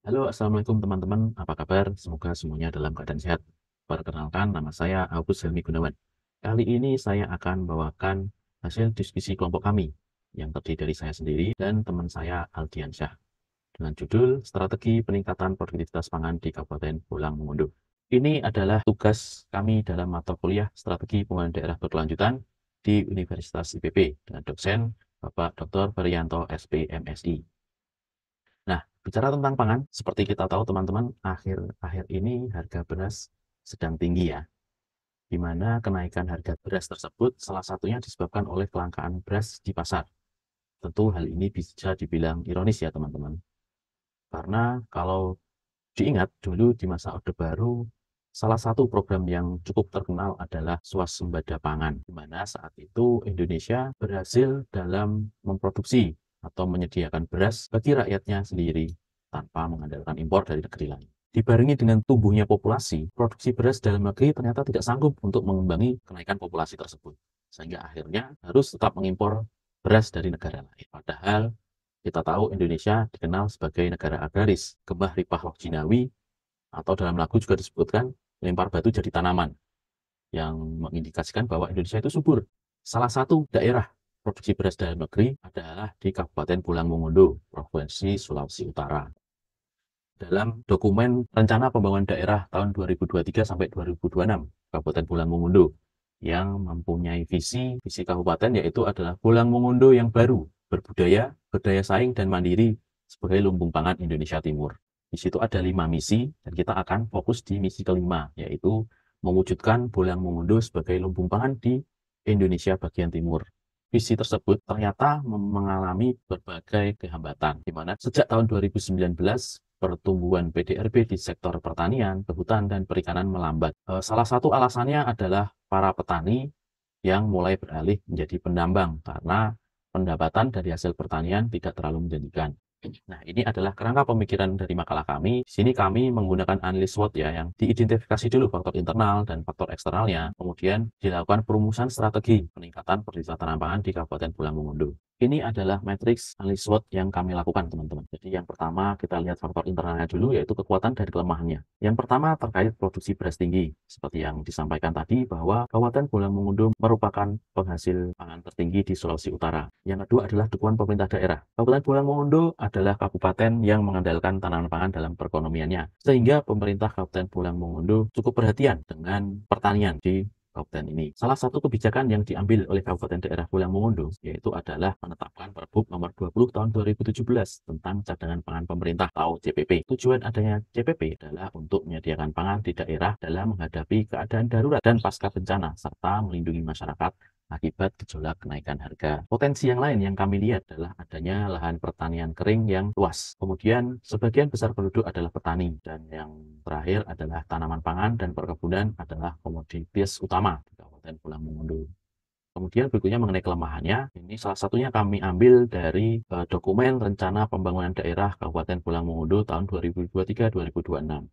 Halo, Assalamualaikum teman-teman. Apa kabar? Semoga semuanya dalam keadaan sehat. Perkenalkan, nama saya Agus Helmi Gunawan. Kali ini saya akan membawakan hasil diskusi kelompok kami yang terdiri dari saya sendiri dan teman saya Aldiansyah dengan judul Strategi Peningkatan Produktivitas Pangan di Kabupaten Pulang Mongondo. Ini adalah tugas kami dalam mata kuliah Strategi Pembangunan Daerah Berkelanjutan di Universitas IPB dengan dosen Bapak Dr. Berianto SPMSI. Nah, bicara tentang pangan, seperti kita tahu teman-teman, akhir-akhir ini harga beras sedang tinggi ya, di mana kenaikan harga beras tersebut salah satunya disebabkan oleh kelangkaan beras di pasar. Tentu hal ini bisa dibilang ironis ya teman-teman, karena kalau diingat dulu di masa Orde Baru, salah satu program yang cukup terkenal adalah swasembada pangan, di mana saat itu Indonesia berhasil dalam memproduksi atau menyediakan beras bagi rakyatnya sendiri tanpa mengandalkan impor dari negeri lain. Dibarengi dengan tumbuhnya populasi, produksi beras dalam negeri ternyata tidak sanggup untuk mengimbangi kenaikan populasi tersebut. Sehingga akhirnya harus tetap mengimpor beras dari negara lain. Padahal kita tahu Indonesia dikenal sebagai negara agraris, Gembah Ripah Lok Jinawi, atau dalam lagu juga disebutkan lempar batu jadi tanaman, yang mengindikasikan bahwa Indonesia itu subur. Salah satu daerah produksi beras dalam negeri adalah di Kabupaten Pulang Mongondo, Provinsi Sulawesi Utara. Dalam dokumen Rencana Pembangunan Daerah tahun 2023 sampai 2026, Kabupaten Pulang Mongondo yang mempunyai visi kabupaten yaitu adalah Pulang Mongondo yang baru, berbudaya, berdaya saing dan mandiri sebagai lumbung pangan Indonesia Timur. Di situ ada 5 misi dan kita akan fokus di misi kelima, yaitu mewujudkan Pulang Mongondo sebagai lumbung pangan di Indonesia bagian timur. Visi tersebut ternyata mengalami berbagai kehambatan, di mana sejak tahun 2019 pertumbuhan PDRB di sektor pertanian, kehutan, dan perikanan melambat. Salah satu alasannya adalah para petani yang mulai beralih menjadi penambang karena pendapatan dari hasil pertanian tidak terlalu menjanjikan. Nah, ini adalah kerangka pemikiran dari makalah kami. Di sini kami menggunakan analis SWOT ya, yang diidentifikasi dulu faktor internal dan faktor eksternalnya. Kemudian dilakukan perumusan strategi peningkatan produktivitas pangan di Kabupaten Pulang Mongondo. Ini adalah matriks analis SWOT yang kami lakukan, teman-teman. Jadi yang pertama kita lihat faktor internalnya dulu, yaitu kekuatan dan kelemahannya. Yang pertama terkait produksi beras tinggi. Seperti yang disampaikan tadi bahwa Kabupaten Pulang Mongondo merupakan penghasil pangan tertinggi di Sulawesi Utara. Yang kedua adalah dukungan pemerintah daerah. Kabupaten Pulang Mongondo adalah kabupaten yang mengandalkan tanaman pangan dalam perekonomiannya. Sehingga pemerintah Kabupaten Pulang Mongondo cukup perhatian dengan pertanian di kabupaten ini. Salah satu kebijakan yang diambil oleh Kabupaten Daerah Pulang Mongondo yaitu adalah menetapkan Perbup nomor 20 tahun 2017 tentang cadangan pangan pemerintah atau CPP. Tujuan adanya CPP adalah untuk menyediakan pangan di daerah dalam menghadapi keadaan darurat dan pasca bencana serta melindungi masyarakat akibat gejolak kenaikan harga. Potensi yang lain yang kami lihat adalah adanya lahan pertanian kering yang luas. Kemudian sebagian besar penduduk adalah petani dan yang terakhir adalah tanaman pangan dan perkebunan adalah komoditas utama di Kabupaten Pulang Mongondo. Kemudian berikutnya mengenai kelemahannya, ini salah satunya kami ambil dari dokumen Rencana Pembangunan Daerah Kabupaten Pulang Mongondo tahun 2023-2026,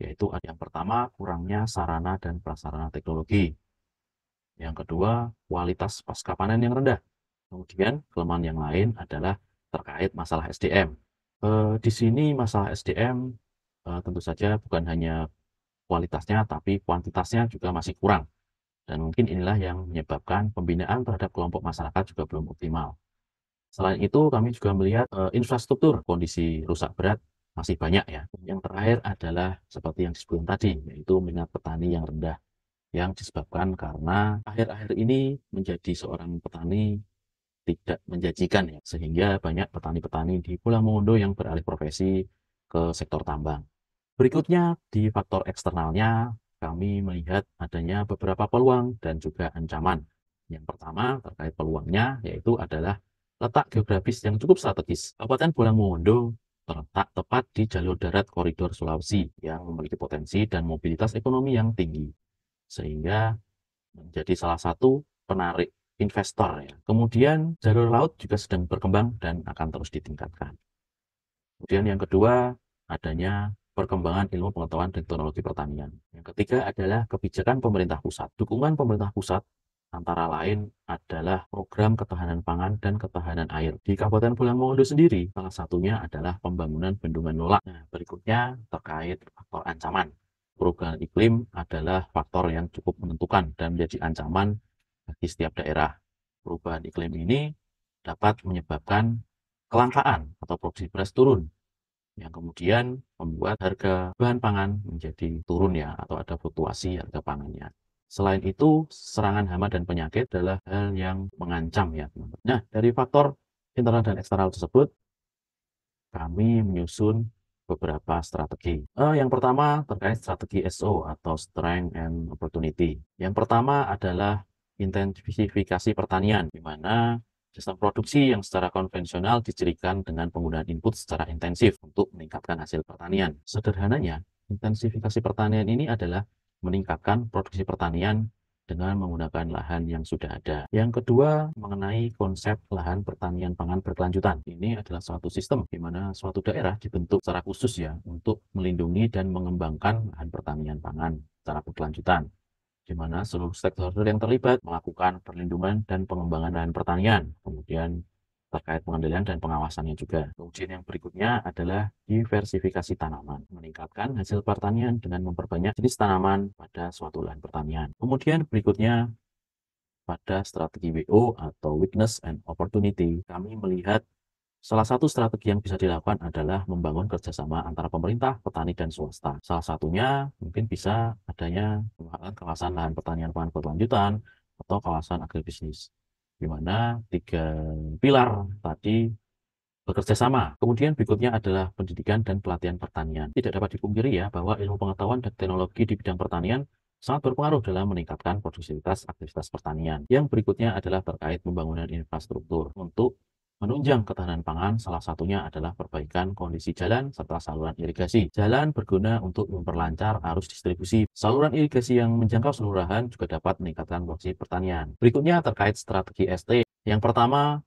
yaitu yang pertama kurangnya sarana dan prasarana teknologi. Yang kedua, kualitas pasca panen yang rendah. Kemudian kelemahan yang lain adalah terkait masalah SDM. Di sini masalah SDM tentu saja bukan hanya kualitasnya, tapi kuantitasnya juga masih kurang. Dan mungkin inilah yang menyebabkan pembinaan terhadap kelompok masyarakat juga belum optimal. Selain itu, kami juga melihat infrastruktur kondisi rusak berat masih banyak ya. Yang terakhir adalah seperti yang disebutkan tadi, yaitu minat petani yang rendah yang disebabkan karena akhir-akhir ini menjadi seorang petani tidak menjanjikan ya, sehingga banyak petani-petani di Pulau Mongondo yang beralih profesi ke sektor tambang. Berikutnya, di faktor eksternalnya, kami melihat adanya beberapa peluang dan juga ancaman. Yang pertama, terkait peluangnya, yaitu adalah letak geografis yang cukup strategis. Kabupaten Pulau Mongondo terletak tepat di jalur darat koridor Sulawesi yang memiliki potensi dan mobilitas ekonomi yang tinggi, sehingga menjadi salah satu penarik investor ya. Kemudian jalur laut juga sedang berkembang dan akan terus ditingkatkan. Kemudian yang kedua, adanya perkembangan ilmu pengetahuan dan teknologi pertanian. Yang ketiga adalah kebijakan pemerintah pusat. Dukungan pemerintah pusat antara lain adalah program ketahanan pangan dan ketahanan air. Di Kabupaten Pulang Mongondo sendiri, salah satunya adalah pembangunan bendungan Nolak. Nah, berikutnya terkait faktor ancaman. Perubahan iklim adalah faktor yang cukup menentukan dan menjadi ancaman bagi setiap daerah. Perubahan iklim ini dapat menyebabkan kelangkaan atau produksi beras turun, yang kemudian membuat harga bahan pangan menjadi turun ya, atau ada fluktuasi harga pangannya. Selain itu, serangan hama dan penyakit adalah hal yang mengancam ya, teman-teman. Nah, dari faktor internal dan eksternal tersebut, kami menyusun beberapa strategi. Yang pertama terkait strategi SO atau Strength and Opportunity. Yang pertama adalah intensifikasi pertanian, di mana sistem produksi yang secara konvensional dicirikan dengan penggunaan input secara intensif untuk meningkatkan hasil pertanian. Sederhananya, intensifikasi pertanian ini adalah meningkatkan produksi pertanian dengan menggunakan lahan yang sudah ada. Yang kedua, mengenai konsep lahan pertanian pangan berkelanjutan. Ini adalah suatu sistem di mana suatu daerah dibentuk secara khusus ya untuk melindungi dan mengembangkan lahan pertanian pangan secara berkelanjutan, di mana seluruh stakeholder yang terlibat melakukan perlindungan dan pengembangan lahan pertanian, kemudian terkait pengendalian dan pengawasannya juga. Kemudian yang berikutnya adalah diversifikasi tanaman, meningkatkan hasil pertanian dengan memperbanyak jenis tanaman pada suatu lahan pertanian. Kemudian berikutnya pada strategi WO atau Weakness and Opportunity, kami melihat salah satu strategi yang bisa dilakukan adalah membangun kerjasama antara pemerintah, petani, dan swasta. Salah satunya mungkin bisa adanya kawasan lahan pertanian pangan berkelanjutan atau kawasan agribisnis, di mana tiga pilar tadi bekerja sama. Kemudian berikutnya adalah pendidikan dan pelatihan pertanian. Tidak dapat dipungkiri ya bahwa ilmu pengetahuan dan teknologi di bidang pertanian sangat berpengaruh dalam meningkatkan produktivitas aktivitas pertanian. Yang berikutnya adalah terkait pembangunan infrastruktur. Untuk menunjang ketahanan pangan, salah satunya adalah perbaikan kondisi jalan serta saluran irigasi. Jalan berguna untuk memperlancar arus distribusi. Saluran irigasi yang menjangkau seluruh lahan juga dapat meningkatkan produksi pertanian. Berikutnya terkait strategi ST. Yang pertama,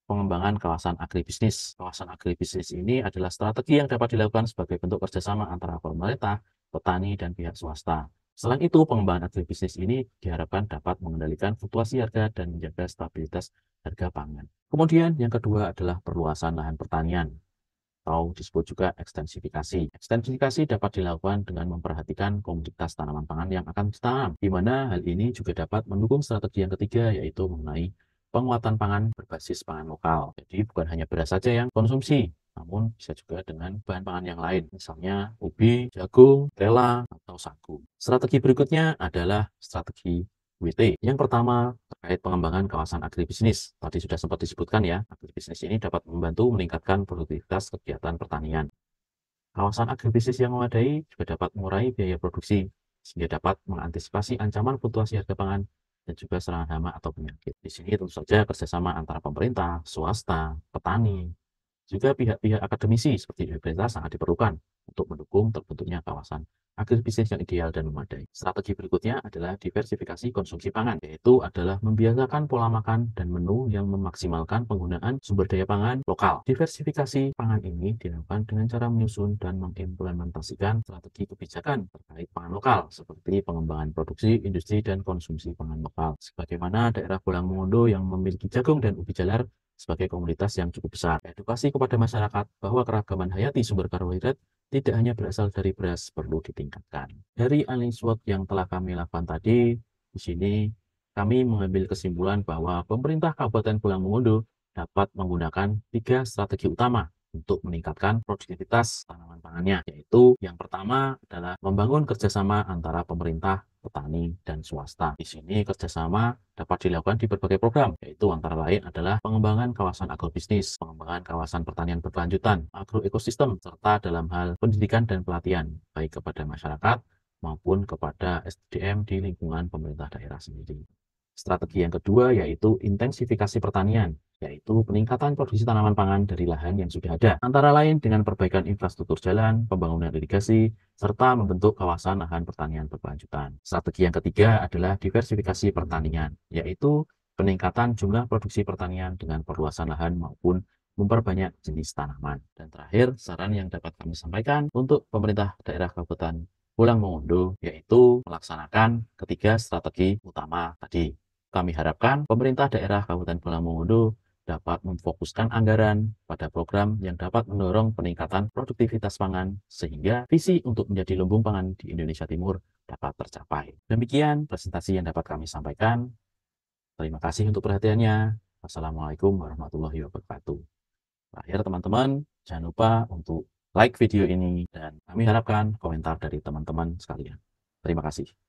pengembangan kawasan agribisnis. Kawasan agribisnis ini adalah strategi yang dapat dilakukan sebagai bentuk kerjasama antara pemerintah, petani, dan pihak swasta. Selain itu, pengembangan agribisnis ini diharapkan dapat mengendalikan fluktuasi harga dan menjaga stabilitas harga pangan. Kemudian yang kedua adalah perluasan lahan pertanian, atau disebut juga ekstensifikasi. Ekstensifikasi dapat dilakukan dengan memperhatikan komoditas tanaman pangan yang akan ditanam, di mana hal ini juga dapat mendukung strategi yang ketiga, yaitu mengenai penguatan pangan berbasis pangan lokal. Jadi bukan hanya beras saja yang konsumsi, namun bisa juga dengan bahan pangan yang lain, misalnya ubi, jagung, tela, atau sagu. Strategi berikutnya adalah strategi WT. Yang pertama terkait pengembangan kawasan agribisnis. Tadi sudah sempat disebutkan ya, agribisnis ini dapat membantu meningkatkan produktivitas kegiatan pertanian. Kawasan agribisnis yang memadai juga dapat mengurangi biaya produksi, sehingga dapat mengantisipasi ancaman fluktuasi harga pangan dan juga serangan hama atau penyakit. Di sini tentu saja kerjasama antara pemerintah, swasta, petani, juga pihak-pihak akademisi seperti universitas sangat diperlukan untuk mendukung terbentuknya kawasan agribisnis yang ideal dan memadai. Strategi berikutnya adalah diversifikasi konsumsi pangan, yaitu adalah membiasakan pola makan dan menu yang memaksimalkan penggunaan sumber daya pangan lokal. Diversifikasi pangan ini dilakukan dengan cara menyusun dan mengimplementasikan strategi kebijakan terkait pangan lokal, seperti pengembangan produksi, industri, dan konsumsi pangan lokal. Sebagaimana daerah Pulang Mongondo yang memiliki jagung dan ubi jalar sebagai komunitas yang cukup besar. Edukasi kepada masyarakat bahwa keragaman hayati sumber karbohidrat tidak hanya berasal dari beras perlu ditingkatkan. Dari analisa SWOT yang telah kami lakukan tadi, di sini kami mengambil kesimpulan bahwa pemerintah Kabupaten Pulang Mongondo dapat menggunakan 3 strategi utama untuk meningkatkan produktivitas tanaman pangannya, yaitu yang pertama adalah membangun kerjasama antara pemerintah, petani, dan swasta. Di sini kerjasama dapat dilakukan di berbagai program, yaitu antara lain adalah pengembangan kawasan agrobisnis, pengembangan kawasan pertanian berkelanjutan, agroekosistem, serta dalam hal pendidikan dan pelatihan, baik kepada masyarakat maupun kepada SDM di lingkungan pemerintah daerah sendiri. Strategi yang kedua yaitu intensifikasi pertanian, yaitu peningkatan produksi tanaman pangan dari lahan yang sudah ada, antara lain dengan perbaikan infrastruktur jalan, pembangunan irigasi, serta membentuk kawasan lahan pertanian berkelanjutan. Strategi yang ketiga adalah diversifikasi pertanian, yaitu peningkatan jumlah produksi pertanian dengan perluasan lahan maupun memperbanyak jenis tanaman. Dan terakhir, saran yang dapat kami sampaikan untuk pemerintah daerah Kabupaten Pulang Mongondo, yaitu melaksanakan ketiga strategi utama tadi. kami harapkan pemerintah daerah Kabupaten Bolang Mongondo dapat memfokuskan anggaran pada program yang dapat mendorong peningkatan produktivitas pangan sehingga visi untuk menjadi lumbung pangan di Indonesia Timur dapat tercapai. Demikian presentasi yang dapat kami sampaikan. Terima kasih untuk perhatiannya. Wassalamualaikum warahmatullahi wabarakatuh. Terakhir teman-teman, jangan lupa untuk like video ini dan kami harapkan komentar dari teman-teman sekalian. Terima kasih.